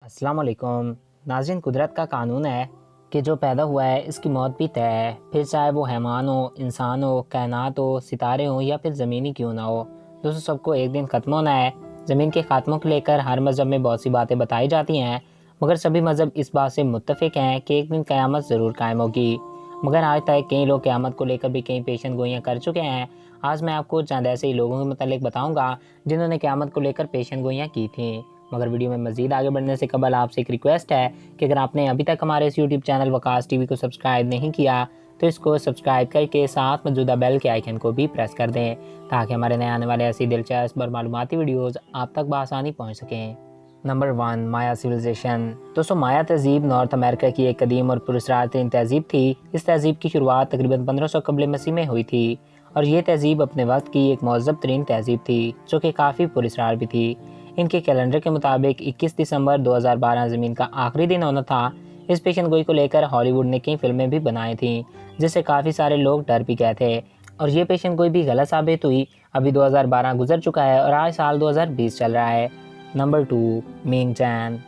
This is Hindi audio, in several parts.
अस्सलाम वालेकुम नाज़रीन, कुदरत का कानून है कि जो पैदा हुआ है इसकी मौत भी तय है। फिर चाहे वो हैवान हो, इंसान हो, कायनात हो, सितारे हों या फिर ज़मीनी क्यों ना हो, दोस्तों सबको एक दिन ख़त्म होना है। ज़मीन के ख़ात्मों को लेकर हर मज़हब में बहुत सी बातें बताई जाती हैं, मगर सभी मज़हब इस बात से मुत्तफ़िक हैं कि एक दिन क़यामत ज़रूर कायम होगी। मगर आज तक कई लोग क़यामत को लेकर भी कई पेशन गोइयाँ कर चुके हैं। आज मैं आपको चंद ऐसे ही लोगों के मतलब बताऊँगा जिन्होंने क़यामत को लेकर पेशन गोइयाँ की थी। मगर वीडियो में मज़ीद आगे बढ़ने से कबल आपसे एक रिक्वेस्ट है कि अगर आपने अभी तक हमारे इस यूट्यूब चैनल वकास टीवी को सब्सक्राइब नहीं किया तो इसको सब्सक्राइब करके साथ मौजूदा बेल के आइकन को भी प्रेस कर दें ताकि हमारे नए आने वाले ऐसी दिलचस्प और मालूमाती वीडियोज़ आप तक बआसानी पहुँच सकें। नंबर 1, माया सिविलाइजेशन। दोस्तों, माया तहज़ीब नॉर्थ अमेरिका की एक कदीम और पुरस्कार तरीन तहज़ीब थी। इस तहज़ीब की शुरुआत तकरीबन 1500 कबल मसीह में हुई थी और ये तहज़ीब अपने वक्त की एक महज़ब तरीन तहज़ीब थी जो कि काफ़ी पुरस्कार भी थी। इनके कैलेंडर के मुताबिक 21 दिसंबर 2012 ज़मीन का आखिरी दिन होना था। इस पेशन गोई को लेकर हॉलीवुड ने कई फिल्में भी बनाई थीं जिससे काफ़ी सारे लोग डर भी गए थे और ये पेशन गोई भी गलत साबित हुई। अभी 2012 गुजर चुका है और आज साल 2020 चल रहा है। नंबर 2, मिंग चैन।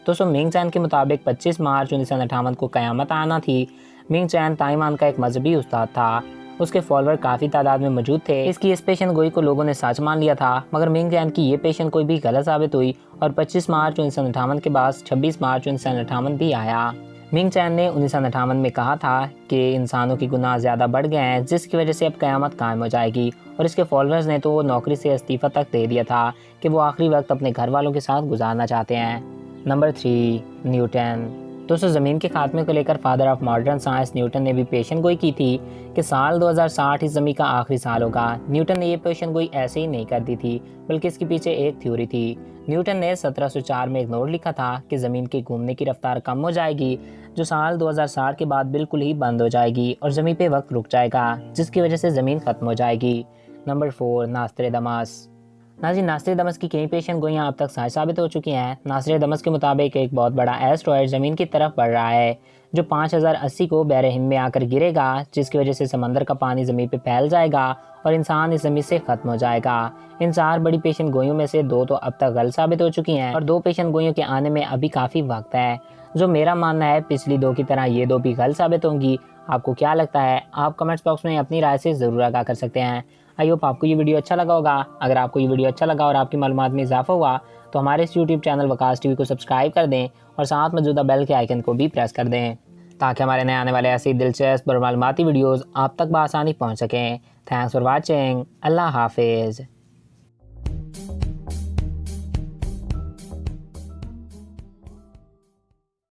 दोस्तों, मिंग चैन के मुताबिक 25 मार्च 1958 को क़यामत आना थी। मिंग चैन ताइवान का एक मजहबी उस्ताद था। उसके फॉलोअर काफ़ी तादाद में मौजूद थे। इसकी इस पेशन गोई को लोगों ने सच मान लिया था, मगर मिंग चैन की ये पेशन गोई भी गलत साबित हुई और 25 मार्च 1958 के बाद 26 मार्च 1958 भी आया। मिंग चैन ने 1958 में कहा था कि इंसानों की गुनाह ज़्यादा बढ़ गए हैं जिसकी वजह से अब क़यामत कायम हो जाएगी और इसके फॉलोअर्स ने तो नौकरी से इस्तीफ़ा तक दे दिया था कि वो आखिरी वक्त अपने घर वालों के साथ गुजारना चाहते हैं। Number 3, Newton. दोस्तों, ज़मीन के खात्मे को लेकर father of modern science Newton ने भी पेशन गोई की थी कि साल 2060 इस ज़मीन का आखिरी साल होगा। न्यूटन ने ये पेशन गोई ऐसे ही नहीं कर दी थी, बल्कि इसके पीछे एक थ्योरी थी। न्यूटन ने 1704 में एक नोट लिखा था कि ज़मीन की घूमने की रफ्तार कम हो जाएगी जो साल 2060 के बाद बिल्कुल ही बंद हो जाएगी और ज़मीन पे वक्त रुक जाएगा जिसकी वजह से ज़मीन ख़त्म हो जाएगी। नंबर 4, नास्ट्रेदामस। नास्ट्रेदामस की कई पेशन गोइयाँ अब तक सच साबित हो चुकी हैं। नास्ट्रेदामस के मुताबिक एक बहुत बड़ा एस्ट्रॉयड ज़मीन की तरफ बढ़ रहा है जो 5080 को बहरे हिंद में आकर गिरेगा जिसकी वजह से समंदर का पानी ज़मीन पे फैल जाएगा और इंसान इस ज़मीन से ख़त्म हो जाएगा। इन 4 बड़ी पेशन गोइयों में से 2 तो अब तक गलत साबित हो चुकी हैं और 2 पेशन गोइयों के आने में अभी काफ़ी वक्त है। जो मेरा मानना है पिछली 2 की तरह ये 2 भी गलत साबित होंगी। आपको क्या लगता है? आप कमेंट्स बॉक्स में अपनी राय से ज़रूर आगाह कर सकते हैं। आई होप आपको ये वीडियो अच्छा लगा होगा। अगर आपको ये वीडियो अच्छा लगा और आपकी मालूमात में इजाफा हुआ तो हमारे इस यूट्यूब चैनल वकास टीवी को सब्सक्राइब कर दें और साथ मौजूदा बेल के आइकन को भी प्रेस कर दें ताकि हमारे नए आने वाले ऐसी दिलचस्प और मालूमाती वीडियोज़ आप तक बआसानी पहुँच सकें। Thanks for watching. अल्लाह हाफिज़।